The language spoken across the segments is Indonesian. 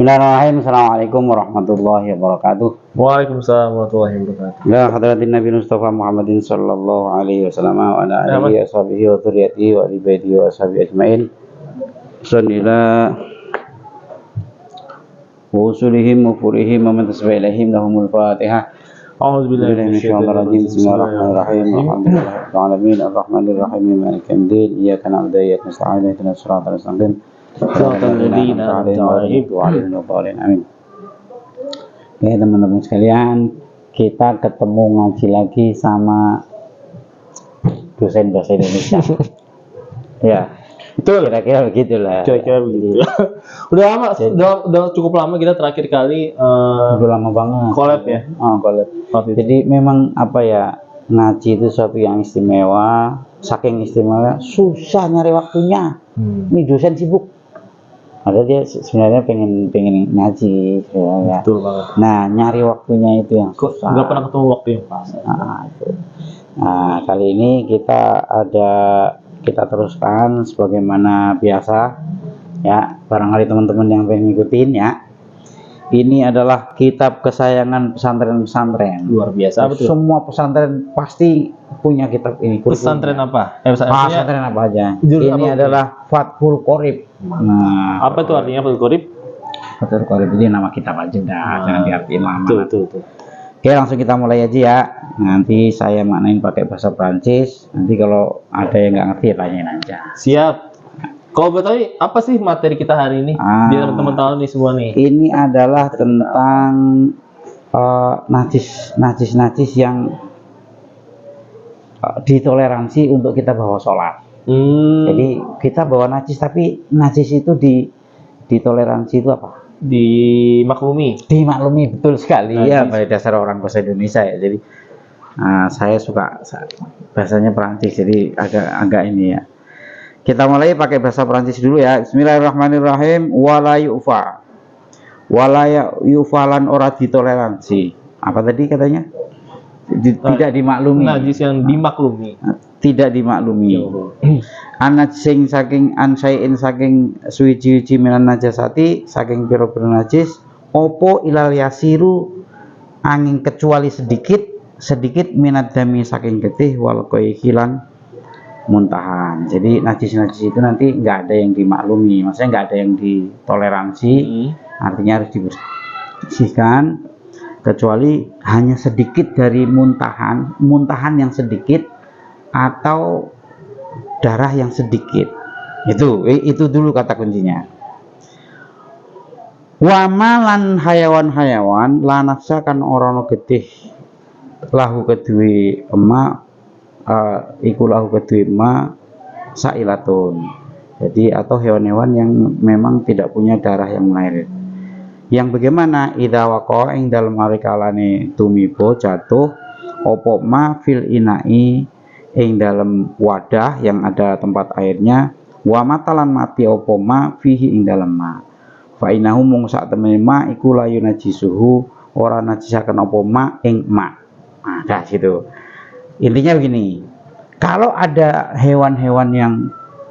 Bismillahirrahmanirrahim. Assalamualaikum warahmatullahi wabarakatuh. Waalaikumsalam warahmatullahi wabarakatuh. Ya hadratin Nabi Mustafa Muhammadin sallallahu alaihi wasallam wa ala alihi washabihi wa dzurriyyatihi wa ali baitihi wa ashabihi ajmain. Sunila wa usulihim wa furihim wa man tasbiha ilaihim lahumul Fatihah. A'udzubillahi minasyaitonir rajim. Bismillahirrahmanirrahim. Alhamdulillahirabbil alamin arrahmanir rahim maliki yaumiddin. Iyyaka na'budu wa iyyaka nasta'in ihdinas siratal mustaqim. Amin. Oke teman-teman sekalian, kita ketemu ngaji lagi sama dosen bahasa Indonesia. Ya, Betul. kira-kira begitulah. Kira-kira begitu. Udah lama, udah cukup lama kita terakhir kali Udah lama banget. collab ya. Collab. Waktu itu. Jadi memang apa ya, ngaji itu suatu yang istimewa. Saking istimewa, susah nyari waktunya. Ini dosen sibuk. Ada dia sebenarnya pengen ngaji, ya. Betul banget. Nah, nyari waktunya itu yang Kok susah. nggak pernah ketemu waktu yang pas. Itu. Nah, kali ini kita teruskan sebagaimana biasa, ya. Barangkali teman-teman yang pengen ngikutin, ya. Ini adalah kitab kesayangan pesantren-pesantren. Luar biasa, betul. Semua pesantren pasti punya kitab ini. Pesantren apa? Pesantren apa aja. Judul Ini apa? adalah Fathul Qorib. Nah, Apa itu artinya Fathul Qorib? Fathul Qorib ini nama kitab aja dah, jangan diartiin lama. Betul. Oke, langsung kita mulai aja ya. Nanti saya maknain pakai bahasa Prancis. Nanti kalau ada yang nggak ngerti, tanyain aja. Siap. Kalau bertanya apa sih materi kita hari ini? Biar teman-teman tahu nih semua nih. Ini adalah tentang najis yang ditoleransi untuk kita bawa sholat. Jadi kita bawa najis, tapi najis itu ditoleransi itu apa? Dimaklumi. Dimaklumi, betul sekali. Najis. Ya, pada dasar orang bahasa Indonesia ya. Jadi saya suka bahasanya Perancis, jadi agak ini ya. Kita mulai pakai bahasa Perancis dulu ya. Bismillahirrahmanirrahim. Wala yufalan ora ditoleransi. Apa tadi katanya? Tidak dimaklumi. Najis yang dimaklumi. Tidak dimaklumi. Anajing saking ansaiin saking suwiji-wiji minan najasati, saking pira-pira najis, opo ilal yasiru angin kecuali sedikit minat dami saking getih wal hilan muntahan. Jadi najis-najis itu nanti nggak ada yang dimaklumi, maksudnya nggak ada yang ditoleransi. Artinya harus dibersihkan, kecuali hanya sedikit dari muntahan yang sedikit atau darah yang sedikit. Itu dulu kata kuncinya. Wamalan hayawan lanafsakan orono getih lahu kedui emak iku lahu kedui emak sailatun. Jadi atau hewan-hewan yang memang tidak punya darah yang mengalir. Yang bagaimana idza waqa ing dalem arikalane tumibo jatuh opo ma fil inai ing dalem wadah yang ada tempat airnya wa matalan mati opo ma fihi ing dalem ma fa inahu mung sak temene ma iku layu najisuhu ora najisaken opo ma ing ma. Nah, dah situ. Intinya begini, kalau ada hewan-hewan yang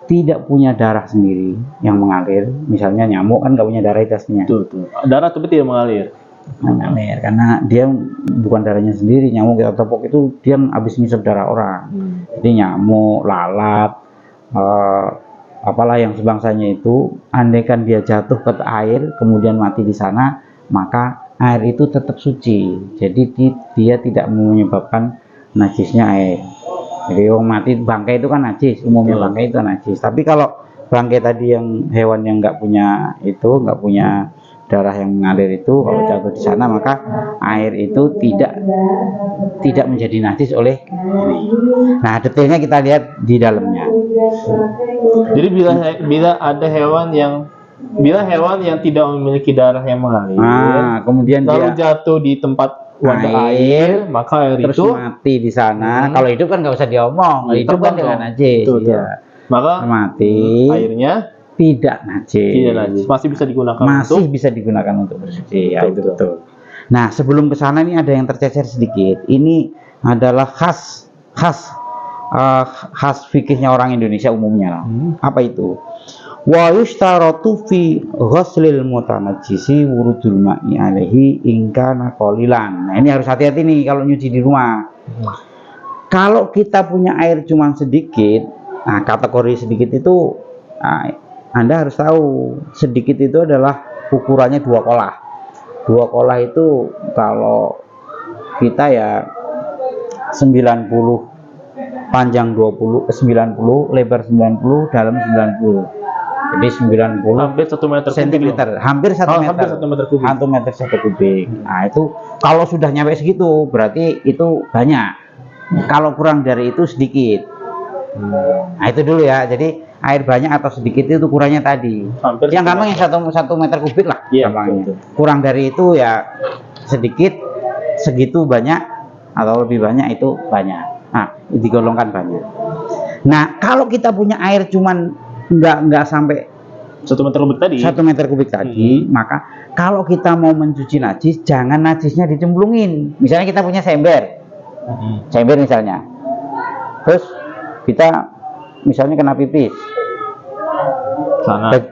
tidak punya darah sendiri yang mengalir, misalnya nyamuk kan nggak punya darah itu aslinya. Betul. Darah tapi tidak mengalir. Mengalir karena dia bukan darahnya sendiri. Nyamuk kita tepuk itu dia habis ngisep darah orang. Jadi nyamuk, lalat, apalah yang sebangsanya itu, andaikan dia jatuh ke air kemudian mati di sana, maka air itu tetap suci. Jadi dia tidak menyebabkan najisnya air. Jadi orang mati bangkai itu kan najis, umumnya bangkai itu najis. Tapi kalau bangkai tadi yang hewan yang nggak punya darah yang mengalir itu, kalau jatuh di sana maka air itu tidak menjadi najis oleh ini. Nah, detailnya kita lihat di dalamnya. Jadi bila ada hewan yang tidak memiliki darah yang mengalir, kemudian lalu dia jatuh di tempat wadah air, maka air terus itu mati di sana. Kalau hidup kan nggak usah diomong, hidup kan dengan najis. Ya. Maka mati airnya tidak najis. Masih bisa digunakan bisa digunakan untuk bersuci. Ya, itu betul. Nah, sebelum ke sana ini ada yang tercecer sedikit. Ini adalah khas fikihnya orang Indonesia umumnya. Apa itu? Wa yushtaratu fi ghuslil mutanajjisi wurudul ma'i alaihi in kana qalilan. Nah, ini harus hati-hati nih kalau nyuci di rumah. Kalau kita punya air cuma sedikit, nah kategori sedikit itu, nah, Anda harus tahu sedikit itu adalah ukurannya 2 kolah. 2 kolah itu kalau kita ya 90, panjang 20, 90, lebar 90, dalam 90. Jadi 90 hampir 1 meter kubik cm, hampir 1 meter. Hampir 1 meter kubik. 1 meter 1 kubik. Nah, itu kalau sudah nyampe segitu berarti itu banyak. Kalau kurang dari itu sedikit. Nah, itu dulu ya. Jadi air banyak atau sedikit itu ukurannya tadi. Hampir yang gampang yang 1 meter kubik lah. Iya, gampangnya. betul. Kurang dari itu ya sedikit, segitu banyak atau lebih banyak itu banyak. Nah, digolongkan banyak. Nah, kalau kita punya air cuman nggak sampai 1 meter kubik tadi. 1 meter kubik tadi, maka kalau kita mau mencuci najis, jangan najisnya dicemplungin. Misalnya kita punya sember, sember misalnya, terus kita misalnya kena pipis,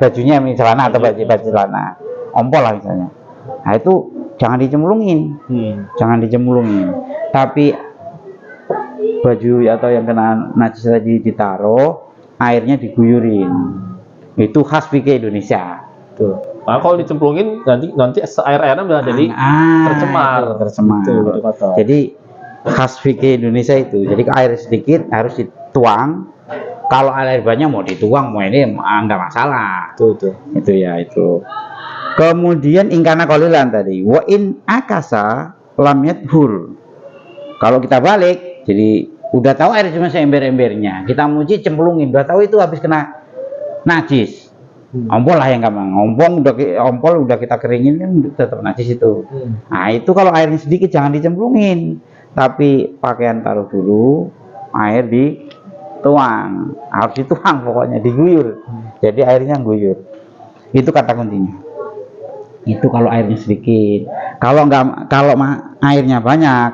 bajunya celana atau baju celana, ompol lah misalnya. Nah, itu jangan dicemplungin, jangan dicemplungin. Tapi baju atau yang kena najis tadi ditaruh, airnya diguyurin. Itu khas fikih Indonesia. Tuh. Nah, kalau dicemplungin nanti air-airnya bisa jadi tercemar. Betul. Jadi khas fikih Indonesia itu. Jadi air sedikit harus dituang. Kalau air banyak mau dituang, mau ini enggak masalah. Tuh. Itu ya itu. Kemudian ingkana qalilan tadi. Wa in akasa lam yadhur. Kalau kita balik, jadi udah tahu air cuma seember-embernya, kita muci cemplungin, udah tahu itu habis kena najis. Ompol lah yang gampang. Ompol udah kita keringin kan tetap najis itu. Nah, itu kalau airnya sedikit jangan dicemplungin. Tapi pakaian taruh dulu, air dituang. Harus dituang pokoknya, diguyur. Jadi airnya guyur. Itu kata kuncinya. Itu kalau airnya sedikit. Kalau airnya banyak,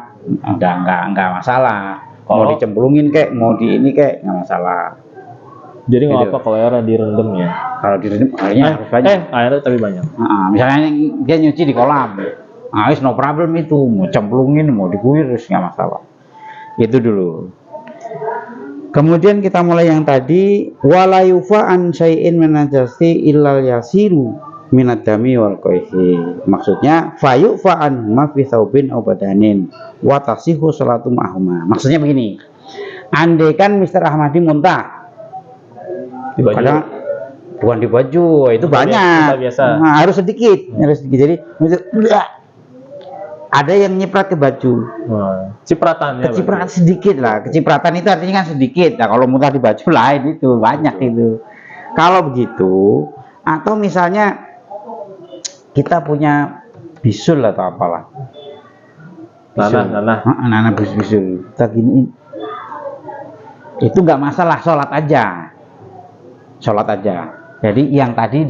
udah enggak masalah. Mau dicemplungin kek, mau di ini kek, nggak masalah. Jadi nggak apa kalau airnya direndam ya? Kalau direndam airnya harus banyak. Airnya tapi banyak. Misalnya dia nyuci di kolam, no problem itu. Mau cemplungin, mau diguyur, nggak masalah. Itu dulu. Kemudian kita mulai yang tadi, wala yufa an syai'in minajasti illal yasiru minad dami wal qaihi. Maksudnya fayufa an ma fi thawbin aw badanin wa tasihu salatu ma'huma. Maksudnya begini, andai kan Mr. Ahmadi muntah di baju, kadang bukan di baju, itu banyak biasa. Nah, harus sedikit. Jadi ada yang nyiprat ke baju. Cipratannya kecipratan sedikit lah. Kecipratan itu artinya kan sedikit. Nah, kalau muntah di baju lain itu banyak itu. Kalau begitu, atau misalnya kita punya bisul atau apalah, nanah bisul, kita giniin, itu nggak masalah, sholat aja. Jadi yang tadi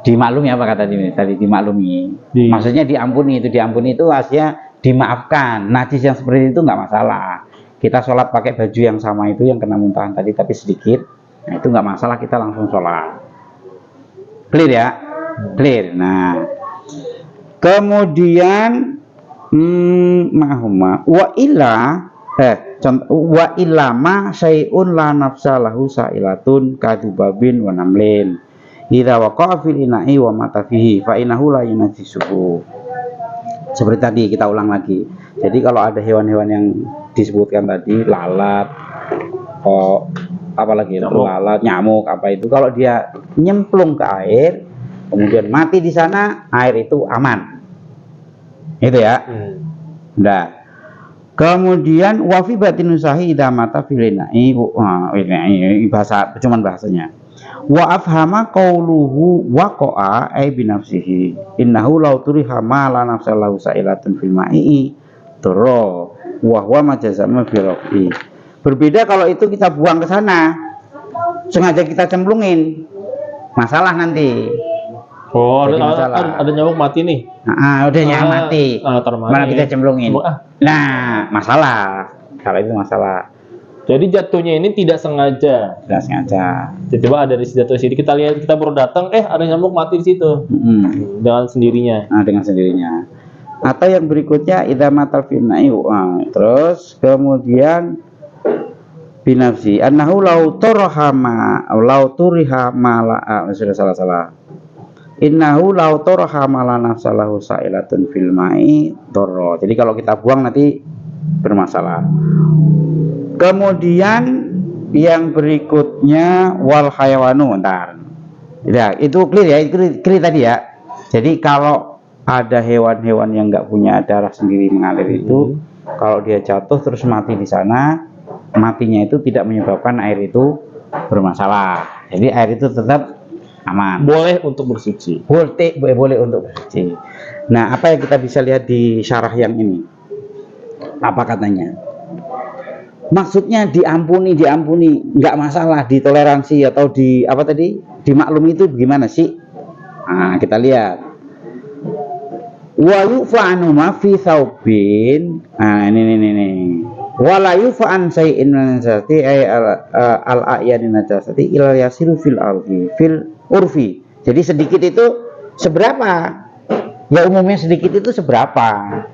dimaklumi apa kata tadi dimaklumi, maksudnya diampuni. Itu diampuni itu artinya dimaafkan. Najis yang seperti itu nggak masalah. Kita sholat pakai baju yang sama itu yang kena muntahan tadi tapi sedikit, nah itu nggak masalah, kita langsung sholat. Clear ya? Clear. Nah, kemudian mahuma wa ma syai'un la nafsa lahu sa'ilatun kadubabin wa namlin idza waqa'a fil ina'i wa mata fihi fa innahu la yunajjisuhu. Seperti tadi kita ulang lagi. Jadi kalau ada hewan-hewan yang disebutkan tadi, lalat, apalagi lalat, nyamuk, apa itu, kalau dia nyemplung ke air kemudian mati di sana, air itu aman. Itu ya. Nah, kemudian wafi batin usahi idamata filinai, bahasa cuman bahasanya. Wa afhama qauluhu waqa'a ay binafsihi innahu law turiha ma la nafsa lahu sa'ilatun fil ma'i turra wa huwa majazama bi rafi. Berbeda kalau itu kita buang ke sana, sengaja kita cemplungin, masalah nanti. Ada nyamuk mati nih. Udah nyamuk mati. Malah kita cemplungin. Nah, masalah. Kalau itu masalah. Jadi jatuhnya ini tidak sengaja. Tidak sengaja. Tiba-tiba ada di jatuh sini, kita lihat, kita baru datang, ada nyamuk mati di situ dengan sendirinya. Nah, dengan sendirinya. Atau yang berikutnya idamatal finai. Terus kemudian binafsi annahu lau turiha mala sudah salah. Innahu lau turiha mala nafsalahu sa'ilatun fil ma'i dorro. Jadi kalau kita buang nanti bermasalah. Kemudian yang berikutnya wal hayawanu, bentar. Ya, itu clear ya, clear tadi ya. Jadi kalau ada hewan-hewan yang nggak punya darah sendiri mengalir itu, kalau dia jatuh terus mati di sana, matinya itu tidak menyebabkan air itu bermasalah. Jadi air itu tetap aman. Boleh untuk bersuci. Boleh untuk bersuci. Nah, apa yang kita bisa lihat di syarah yang ini? Apa katanya? Maksudnya diampuni, nggak masalah, ditoleransi atau dimaklumi itu gimana sih? Nah, kita lihat. Wa yufa'anu ma fi thawbin. Nah, ini. Wa la yufa'an shay'in min najasati ay al-a'yani najasati ila yasiru fil urfi. Jadi sedikit itu seberapa? Ya umumnya sedikit itu seberapa?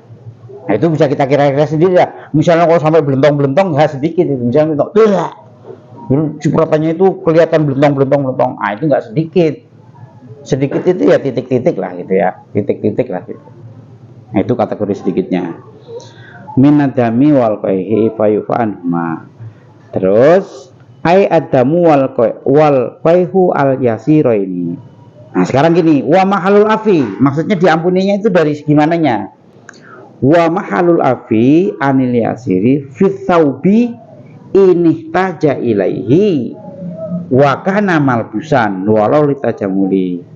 Nah, itu bisa kita kira-kira sendiri ya. Misalnya kalau sampai belentong-belentong nggak sedikit itu. Misalnya cipratannya itu kelihatan belentong. Ah, itu nggak sedikit. Sedikit itu ya titik-titik lah gitu ya. Titik-titik lah gitu. Nah, itu kategori sedikitnya. Minadami wal qaihi fayufan ma. Terus ai adamu wal qaihu al yasiro ini. Nah, sekarang gini, wa mahalul afi. Maksudnya diampuninya itu dari segi mananya? Wa mahalul afi anil yasiri fit thawbi inihtaja ilaihi wa kana malbusan walau litajamuli.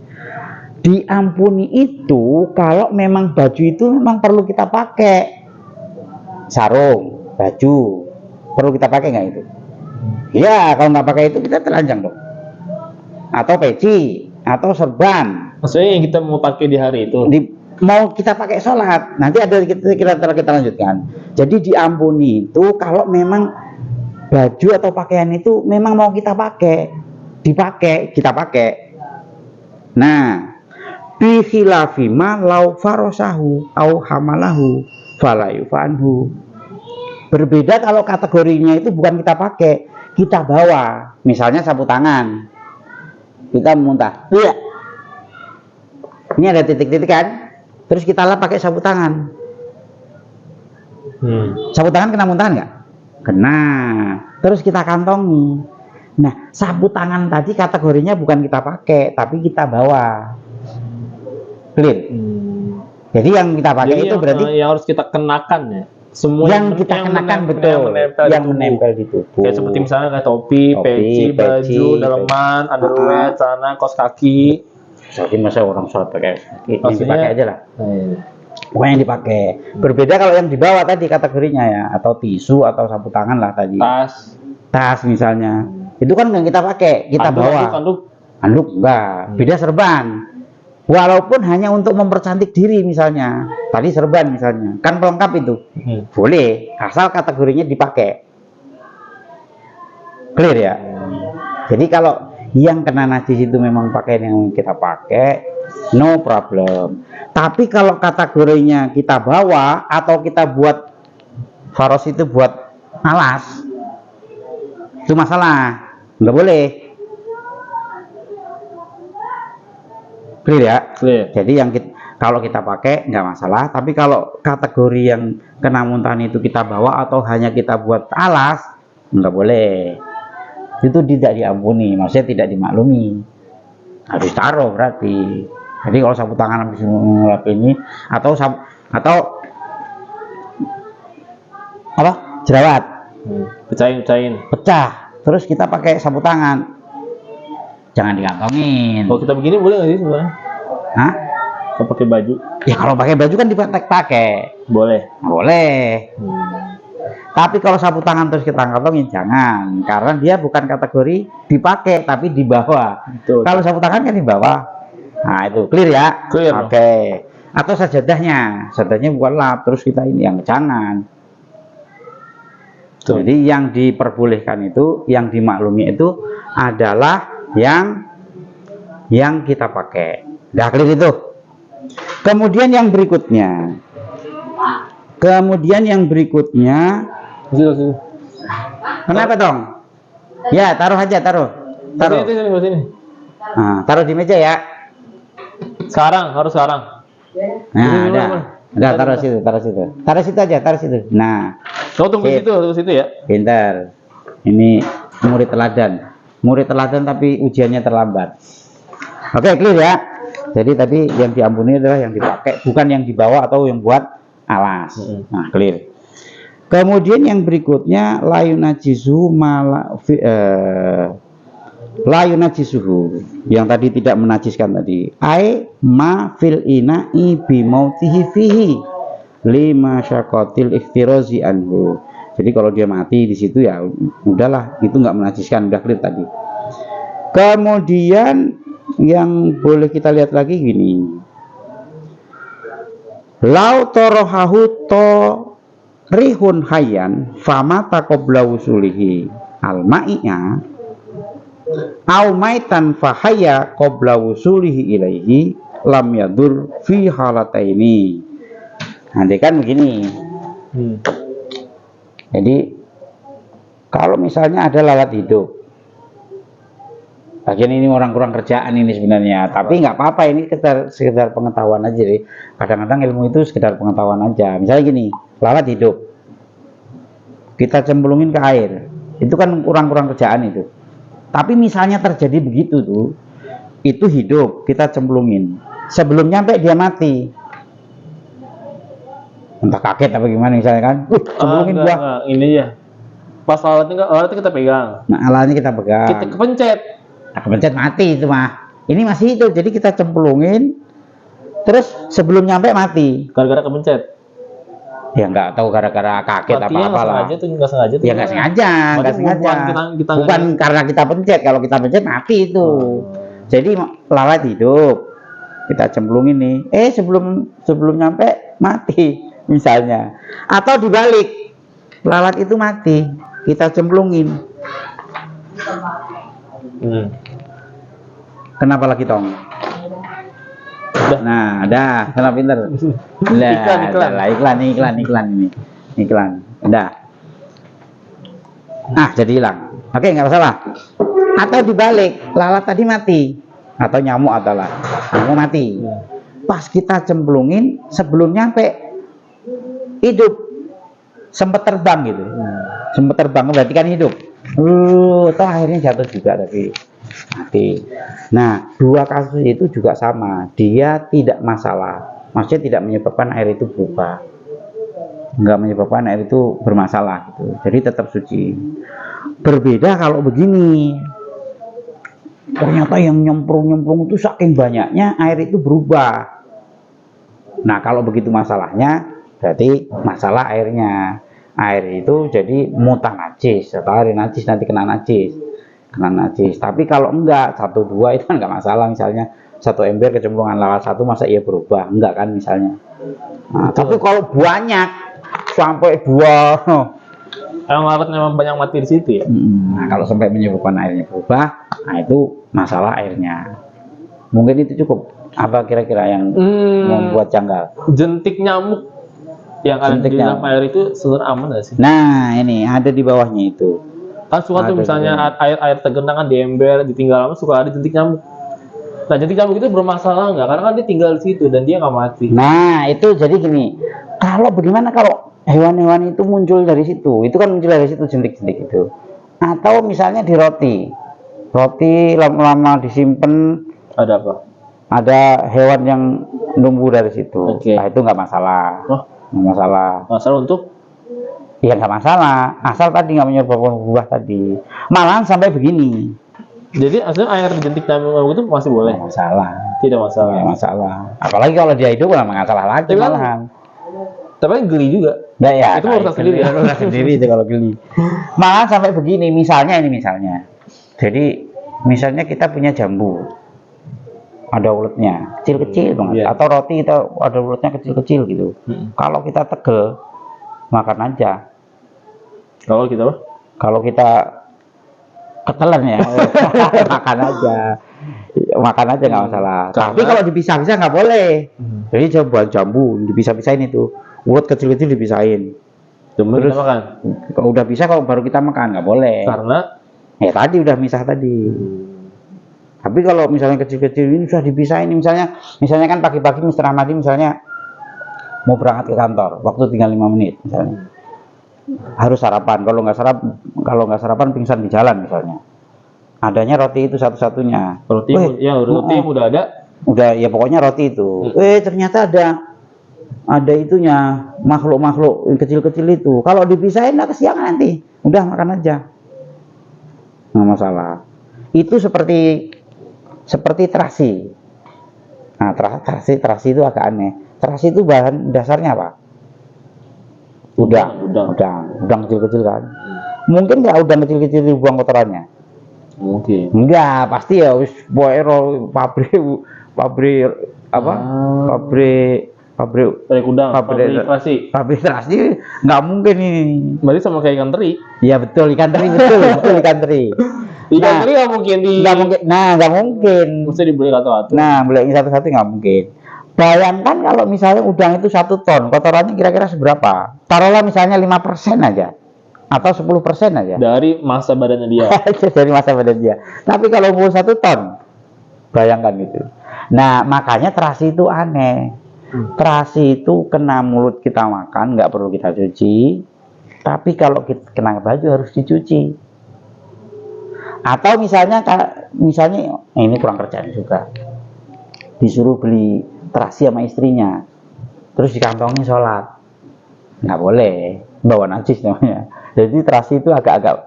Diampuni itu kalau memang baju itu memang perlu kita pakai. Sarung, baju perlu kita pakai nggak itu? Ya, kalau nggak pakai itu kita telanjang dong. Atau peci atau serban. Maksudnya yang kita mau pakai di hari itu. Mau kita pakai sholat, nanti ada kita lanjutkan. Jadi diampuni itu kalau memang baju atau pakaian itu memang mau kita pakai, kita pakai. Nah, bi khilafi ma lau farosahu au hamalahu fala yufanhu. Berbeda kalau kategorinya itu bukan kita pakai, kita bawa. Misalnya sapu tangan, kita muntah. Iya. Ini ada titik-titik kan? Terus kita lap pakai sapu tangan. Sapu tangan kena muntahan nggak? Kena. Terus kita kantongi. Nah, sapu tangan tadi kategorinya bukan kita pakai, tapi kita bawa. Clear? Jadi yang kita pakai itu berarti yang harus kita kenakan ya. Semua yang kita kenakan betul, yang menempel di tubuh. Kayak seperti misalnya kayak topi, peci, baju, daleman, underwear, celana, kaos kaki. Jadi masa orang sholat pakai ini dipakai aja lah. Pokoknya yang dipakai. Berbeda kalau yang dibawa tadi kategorinya ya, atau tisu atau sapu tangan lah tadi. Tas misalnya. Itu kan yang kita pakai, kita bawa. Anduk enggak. Beda serban. Walaupun hanya untuk mempercantik diri misalnya. Tadi serban misalnya. Kan pelengkap itu. Boleh, asal kategorinya dipakai. Clear ya? Jadi kalau yang kena najis itu memang pakaian yang kita pakai, no problem. Tapi kalau kategorinya kita bawa atau kita buat faros itu buat alas, itu masalah, nggak boleh. Clear ya? Clear. Jadi yang kalau kita pakai nggak masalah, tapi kalau kategori yang kena muntahan itu kita bawa atau hanya kita buat alas, nggak boleh. Itu tidak diampuni, maksudnya tidak dimaklumi, harus taruh berarti. Jadi kalau sapu tangan habis ngelap ini atau apa jerawat pecah terus kita pakai sapu tangan, jangan dikantongin. Kalau kita begini boleh nggak sih sebenarnya? Hah? Kalau pakai baju? Ya kalau pakai baju kan dipakai. Boleh. Tapi kalau sapu tangan terus kita kantongin jangan, karena dia bukan kategori dipakai tapi di bawah. Kalau sapu tangan kan di bawah. Nah itu clear ya. Oke. Atau sajadahnya bukan lap terus kita ini yang jangan. Betul. Jadi yang diperbolehkan itu, yang dimaklumi itu adalah yang kita pakai. Dah clear itu. Kemudian yang berikutnya. Situ. Kenapa dong? Ya, taruh aja, taruh. Sini. Nah, taruh di meja ya. Harus sekarang. Nah, Ini ada. mana? Ada, taruh situ. Taruh situ aja, taruh situ. Nah, Tunggu situ ya. pintar. Ini murid teladan tapi ujiannya terlambat. Oke, clear ya. Jadi tadi yang diampuni adalah yang dipakai, bukan yang dibawa atau yang buat alas. Nah, clear. Kemudian yang berikutnya layu najisuhu, yang tadi tidak menajiskan tadi. Ai ma fil ina'i bimautihi fihi lima syaqatil iftirazi anhu. Jadi kalau dia mati di situ ya udahlah, itu nggak menajiskan, udah clear tadi. Kemudian yang boleh kita lihat lagi gini. Lau torohahu to rihun hayyan famata qabla wusulihi al-ma'i'a au maitan fahaya qabla wusulihi ilaihi lam yadur fi halataini. Nanti kan begini. Jadi kalau misalnya ada lalat hidup, bagian ini orang kurang kerjaan ini sebenarnya, tapi nggak apa-apa, ini sekedar pengetahuan aja deh. Kadang-kadang ilmu itu sekedar pengetahuan aja. Misalnya gini, lalat hidup, kita cemplungin ke air, itu kan kurang kerjaan itu. Tapi misalnya terjadi begitu tuh, itu hidup, kita cemplungin, sebelum nyampe dia mati. Entah kaget apa gimana misalnya kan, cemplungin gua. Ini ya. Pas alatnya kita pegang. Nah, alatnya kita pegang. Kita kepencet. Nah, kepencet mati itu mah. Ini masih hidup, jadi kita cemplungin, terus sebelum nyampe mati. Gara-gara kepencet. Ya nggak tahu gara-gara kaget apa-apa lah. Nggak sengaja tuh. Ya nggak sengaja. Bukan karena kita pencet. Kalau kita pencet mati itu. Jadi lalat hidup, kita cemplungin nih. Sebelum nyampe mati misalnya. Atau dibalik, lalat itu mati, kita cemplungin. Kenapa lagi tong? Nah, ada, salah pinter. Iklan ini. Udah. Jadi hilang. Oke, nggak masalah. Atau dibalik, lalat tadi mati, atau nyamuk nyamuk mati. Pas kita cemplungin, sebelum nyampe hidup, sempat terbang gitu. Sempat terbang berarti kan hidup. Toh akhirnya jatuh juga tapi mati. Nah, dua kasus itu juga sama. Dia tidak masalah. Maksudnya tidak menyebabkan air itu berubah. Enggak menyebabkan air itu bermasalah gitu. Jadi tetap suci. Berbeda kalau begini. Ternyata yang nyemplung itu saking banyaknya air itu berubah. Nah, kalau begitu masalahnya berarti masalah airnya. Air itu jadi mutan najis atau air najis nanti kena najis. Tapi kalau enggak 1-2 itu kan enggak masalah. Misalnya 1 ember kecemplungan lalat 1, masa ia berubah? Enggak kan misalnya. Nah, tapi kalau banyak sampai 2, lalatnya memang banyak mati di situ ya. Nah, kalau sampai menyebabkan airnya berubah, nah itu masalah airnya. Mungkin itu cukup. Apa kira-kira yang membuat janggal? Jentik nyamuk yang ada di dalam air itu sebenarnya aman nggak sih? Nah, ini ada di bawahnya itu. Kan suka tuh misalnya air tergenang kan di ember, ditinggal lama suka ada jentik nyamuk. Nah, jentik nyamuk itu bermasalah nggak? Karena kan dia tinggal di situ dan dia nggak mati. Nah, itu jadi gini. Bagaimana kalau hewan-hewan itu muncul dari situ? Itu kan muncul dari situ jentik-jentik itu. Atau misalnya di roti lama-lama disimpan. Ada apa? Ada hewan yang numbuh dari situ. Nah, itu nggak masalah. Nggak masalah. Masalah untuk? Ya nggak masalah. Asal tadi nggak menyebabkan berubah tadi. Malahan sampai begini. Jadi aslinya air jentik nyamuk itu masih boleh? Nggak masalah. Tidak masalah. Nggak masalah. Apalagi kalau dia hidup nggak masalah lagi malahan. Tapi geli juga. Nah, ya, itu urusan sendiri ya. Urusan sendiri itu kalau geli. Malahan sampai begini. Misalnya. Jadi misalnya kita punya jambu. Ada uletnya kecil-kecil banget, atau roti kita ada uletnya kecil-kecil gitu. Kalau kita tegel, makan aja. Kalau kita apa? Kalau kita ketelan ya, makan aja nggak masalah. Tapi kalau dipisah-pisah nggak boleh. Jadi coba jambu dipisah-pisahin itu, urat kecil-kecil dipisahin. Terus makan. Kalau udah bisa kalau baru kita makan nggak boleh. Karena ya tadi udah misah tadi. Tapi kalau misalnya kecil-kecil ini sudah dipisahin, misalnya kan pagi-pagi Mr. Ahmadi misalnya mau berangkat ke kantor, waktu tinggal 5 menit misalnya. Harus sarapan. Kalau nggak sarapan pingsan di jalan misalnya. Adanya roti itu satu-satunya. Roti yang udah ada. Udah ya pokoknya roti itu. Ternyata ada itunya, makhluk-makhluk yang kecil-kecil itu. Kalau dipisahin nggak kesiangan nanti. Udah makan aja. Nggak masalah. Itu seperti terasi. Nah, terasi itu agak aneh. Terasi itu bahan dasarnya apa? Udang kecil-kecil kan. Mungkin nggak udang kecil-kecil dibuang kotorannya? Mungkin. Enggak, pasti ya wis pabrik terasi nggak mungkin ini. Berarti sama kayak ikan teri. Iya betul, ikan teri betul ikan teri. Ikan teri nggak mungkin nggak mungkin. Mesti dibeli satu-satu. Nah, beli satu-satu nggak mungkin. Bayangkan kalau misalnya udang itu 1 ton, kotorannya kira-kira seberapa? Taruhlah misalnya 5% aja, atau 10% aja. Dari massa badannya dia. Dari massa badan dia. Tapi kalau umur 1 ton, bayangkan gitu. Nah, makanya terasi itu aneh. Terasi itu kena mulut kita makan, nggak perlu kita cuci. Tapi kalau kita kena baju harus dicuci. Atau misalnya ini kurang kerjaan juga. Disuruh beli terasi sama istrinya, terus dikantongin sholat, nggak boleh, bawa najis namanya. Jadi terasi itu agak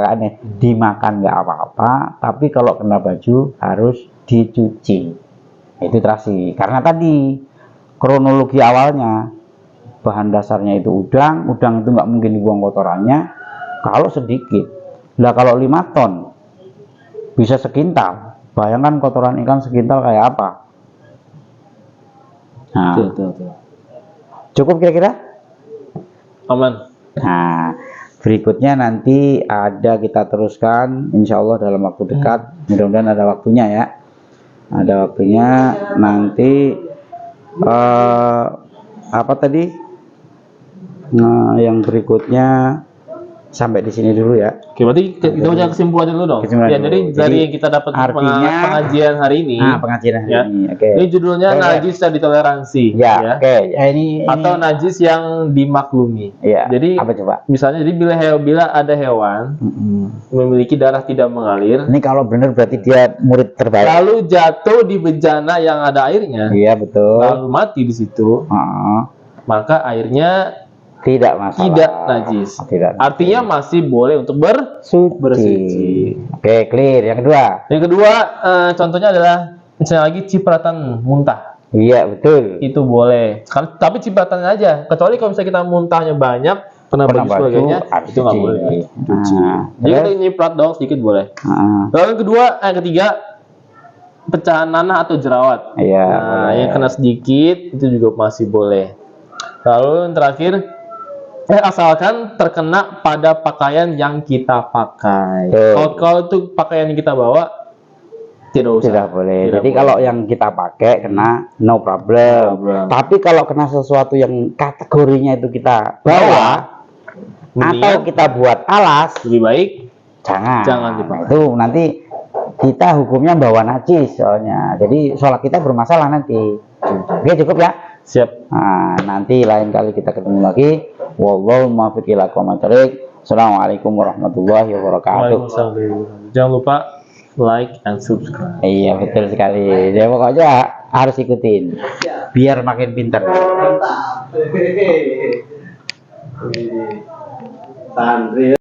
aneh. Dimakan nggak apa-apa, tapi kalau kena baju harus dicuci. Itu terasi. Karena tadi kronologi awalnya bahan dasarnya itu udang itu nggak mungkin dibuang kotorannya. Kalau sedikit, lah kalau 5 ton bisa sekintal. Bayangkan kotoran ikan sekintal kayak apa? Nah, cukup kira-kira? Aman. Nah, berikutnya nanti kita teruskan insya Allah dalam waktu dekat. Mudah-mudahan ada waktunya ya. Ada waktunya nanti apa tadi? Nah, yang berikutnya sampai di sini dulu ya. Oke, berarti kita baca kesimpulannya dulu dong. Ya, dari yang kita dapat pengajian hari ini. Pengajian hari ya. ini. Oke. Ini judulnya najis yang ditoleransi. Ya. Oke. Ini atau najis yang dimaklumi. Ya. Jadi apa coba? Misalnya jadi bila ada hewan memiliki darah tidak mengalir. Ini kalau benar berarti dia murid terbaik. Lalu jatuh di bejana yang ada airnya. Iya, betul. Lalu mati di situ. Maka airnya tidak masalah. Tidak najis. Artinya masih boleh untuk bersuci. Oke, clear. Yang kedua, contohnya adalah misalnya lagi cipratan muntah. Iya, betul. Itu boleh. Tapi cipratannya aja. Kecuali kalau misalnya kita muntahnya banyak, kena baju sebagainya, itu nggak boleh. Jadi kita nyiprat dong sedikit boleh. Lalu yang ketiga, pecahan nanah atau jerawat. Iya. Yang kena sedikit itu juga masih boleh. Lalu yang terakhir, asalkan terkena pada pakaian yang kita pakai. Kalau itu pakaian yang kita bawa, tidak boleh. Jadi kalau yang kita pakai kena no problem. Tapi kalau kena sesuatu yang kategorinya itu kita bawa atau kita buat alas, lebih baik jangan dipakai. Itu nanti kita hukumnya bawa najis soalnya. Jadi sholat kita bermasalah nanti. Oke, cukup ya. Siap. Nah, nanti lain kali kita ketemu lagi. Wallahu muwaffiq ila aqwamit thoriq. Assalamualaikum warahmatullahi wabarakatuh. Jangan lupa like and subscribe. Iya, betul sekali. Jadi pokoknya harus ikutin biar makin pintar. Mantap. Santri